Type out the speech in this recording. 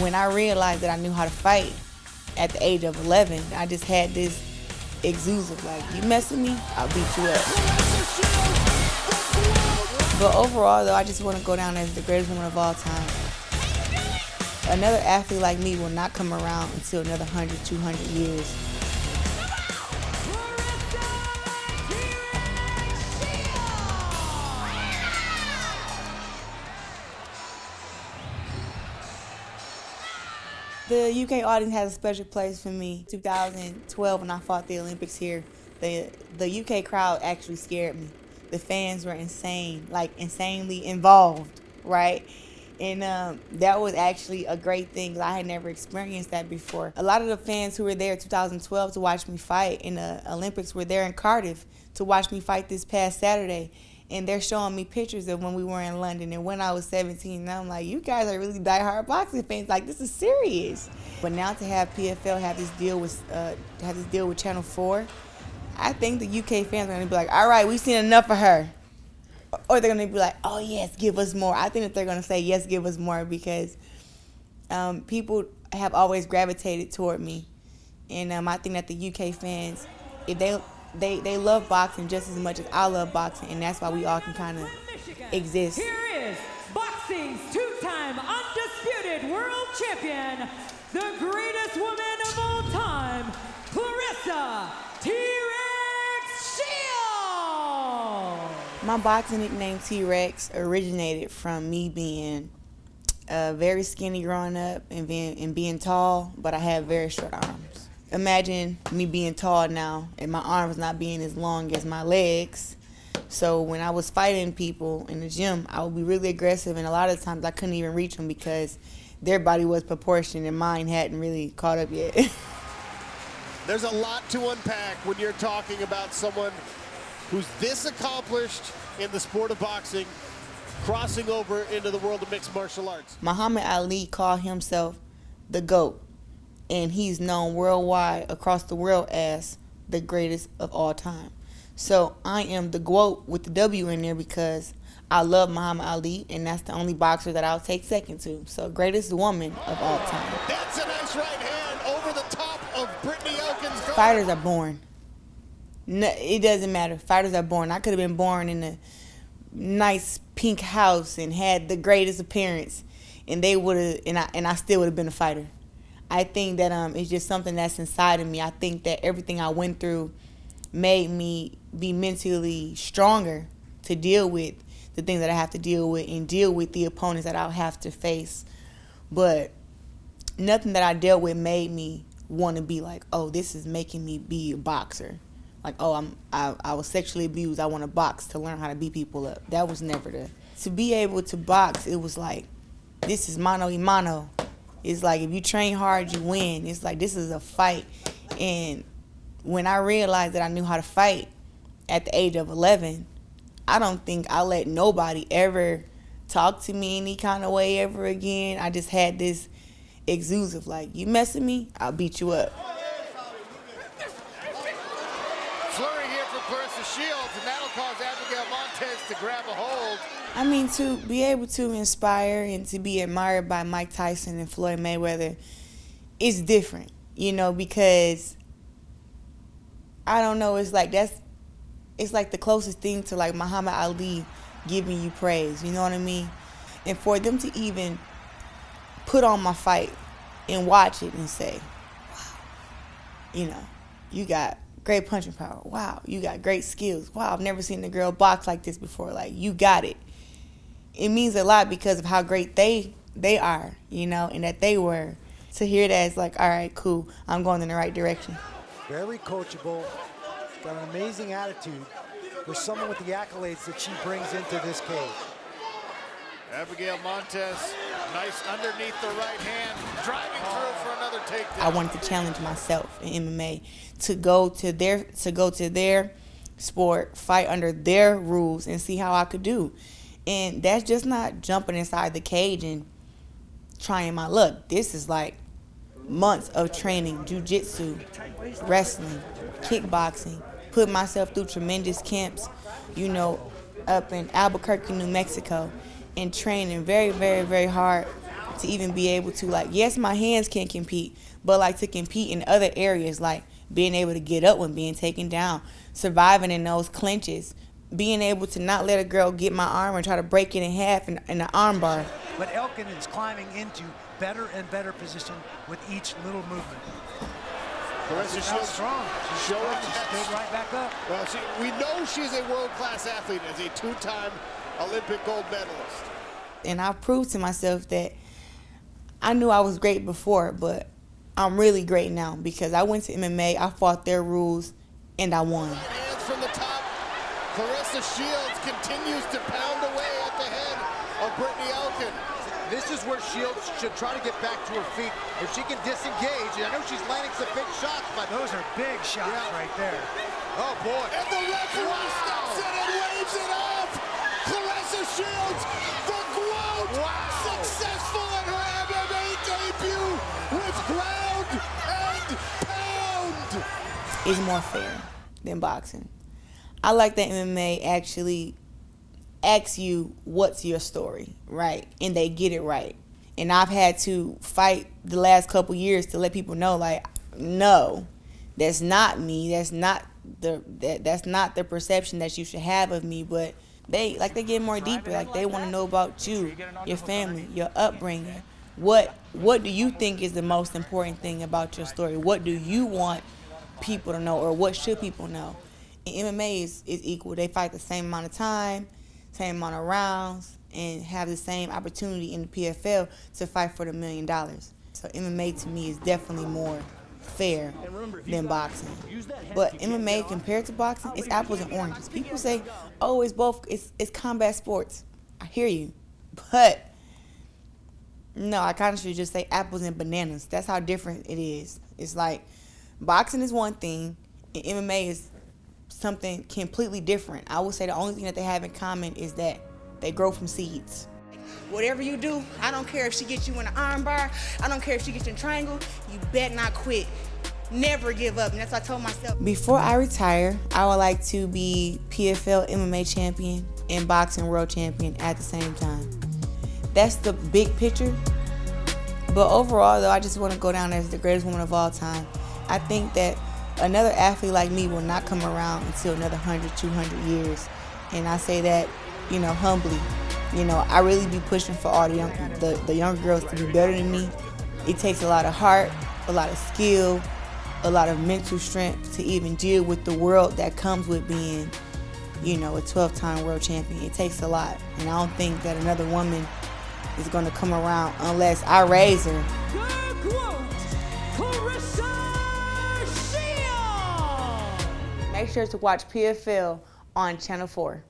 When I realized that I knew how to fight at the age of 11, I just had this exude of like, you mess with me, I'll beat you up. But overall though, I just want to go down as the greatest woman of all time. Another athlete like me will not come around until another 100, 200 years. The UK audience has a special place for me. 2012 when I fought the Olympics here, the UK crowd actually scared me. The fans were insane, like insanely involved, right? And that was actually a great thing because I had never experienced that before. A lot of the fans who were there in 2012 to watch me fight in the Olympics were there in Cardiff to watch me fight this past Saturday. And they're showing me pictures of when we were in London and when I was 17. And I'm like, you guys are really diehard boxing fans. Like, this is serious. But now to have PFL have this deal with Channel 4, I think the UK fans are going to be like, all right, we've seen enough of her. Or they're going to be like, oh, yes, give us more. I think that they're going to say, yes, give us more because people have always gravitated toward me. And I think that the UK fans, if they love boxing just as much as I love boxing, and that's why we all can kind of exist. Here is boxing's two-time undisputed world champion, the greatest woman of all time, Claressa T-Rex Shields. My boxing nickname T-Rex originated from me being very skinny growing up and being tall, but I had very short arms. Imagine me being tall now and my arms not being as long as my legs. So when I was fighting people in the gym, I would be really aggressive, and a lot of times I couldn't even reach them because their body was proportioned and mine hadn't really caught up yet. There's a lot to unpack when you're talking about someone who's this accomplished in the sport of boxing, crossing over into the world of mixed martial arts. Muhammad Ali called himself the GOAT. And he's known worldwide across the world as the greatest of all time. So I am the GWOAT with the W in there because I love Muhammad Ali, and that's the only boxer that I'll take second to. So greatest woman of all time. That's a nice right hand over the top of Brittany Elkins. Fighters are born. No, it doesn't matter. Fighters are born. I could have been born in a nice pink house and had the greatest appearance, and they would have, and I still would have been a fighter. I think that it's just something that's inside of me. I think that everything I went through made me be mentally stronger to deal with the things that I have to deal with and deal with the opponents that I'll have to face. But nothing that I dealt with made me want to be like, oh, this is making me be a boxer. Like, oh, I was sexually abused. I want to box to learn how to beat people up. That was never to be able to box. It was like, this is mano y mano. It's like if you train hard, you win. It's like this is a fight. And when I realized that I knew how to fight at the age of 11, I don't think I let nobody ever talk to me any kind of way ever again. I just had this exude of like, you mess with me, I'll beat you up. Flurry here for Claressa Shields, and that'll cause Abigail Montez to grab a hold. I mean, to be able to inspire and to be admired by Mike Tyson and Floyd Mayweather is different, you know, because I don't know, it's like the closest thing to like Muhammad Ali giving you praise, you know what I mean? And for them to even put on my fight and watch it and say, wow, you know, you got great punching power. Wow, you got great skills. Wow, I've never seen a girl box like this before. Like, you got it. It means a lot because of how great they are, you know, and that they were. To hear that, it's like, all right, cool, I'm going in the right direction. Very coachable, got an amazing attitude for someone with the accolades that she brings into this cage. Abigail Montez, nice underneath the right hand, driving through for another takedown. I wanted to challenge myself in MMA to go to their sport, fight under their rules, and see how I could do. And that's just not jumping inside the cage and trying my luck. This is like months of training, jiu-jitsu, wrestling, kickboxing, put myself through tremendous camps, you know, up in Albuquerque, New Mexico, and training very, very, very hard to even be able to, like, yes, my hands can compete, but like to compete in other areas, like being able to get up when being taken down, surviving in those clinches, being able to not let a girl get my arm and try to break it in half in the arm bar. But Elkin is climbing into better and better position with each little movement. Claressa Shields strong. She's showing She stood right back up. Well, we know she's a world-class athlete as a two-time Olympic gold medalist. And I proved to myself that I knew I was great before, but I'm really great now because I went to MMA, I fought their rules, and I won. Hands from the top. Claressa Shields continues to pound away at the head of Brittany Elkin. This is where Shields should try to get back to her feet. If she can disengage, and I know she's landing some big shots, but Those are big shots right there. oh boy. And the referee steps in and waves it off. Claressa Shields, the GWOAT, successful in her MMA debut with ground and pound. It's more fair than boxing. I like that MMA actually asks you what's your story, right? And they get it right. And I've had to fight the last couple years to let people know, like, no, that's not me. That's not the perception that you should have of me. But they get more deeper. Like, they want to know about you, your family, your upbringing. What do you think is the most important thing about your story? What do you want people to know, or what should people know? And MMA is equal. They fight the same amount of time, same amount of rounds, and have the same opportunity in the PFL to fight for the $1 million. So MMA to me is definitely more fair than boxing. But MMA compared to boxing, it's apples and oranges. People say, oh, it's combat sports. I hear you. But no, I kind of should just say apples and bananas. That's how different it is. It's like boxing is one thing and MMA is something completely different. I would say the only thing that they have in common is that they grow from seeds. Whatever you do, I don't care if she gets you in an arm bar, I don't care if she gets you in a triangle, you bet not quit. Never give up, and that's what I told myself. Before I retire, I would like to be PFL MMA champion and boxing world champion at the same time. That's the big picture. But overall, though, I just want to go down as the greatest woman of all time. I think that another athlete like me will not come around until another 100, 200 years. And I say that, humbly. I really be pushing for all the younger girls to be better than me. It takes a lot of heart, a lot of skill, a lot of mental strength to even deal with the world that comes with being, a 12-time world champion. It takes a lot. And I don't think that another woman is going to come around unless I raise her. The GWOAT Claressa Shields! Make sure to watch PFL on Channel 4.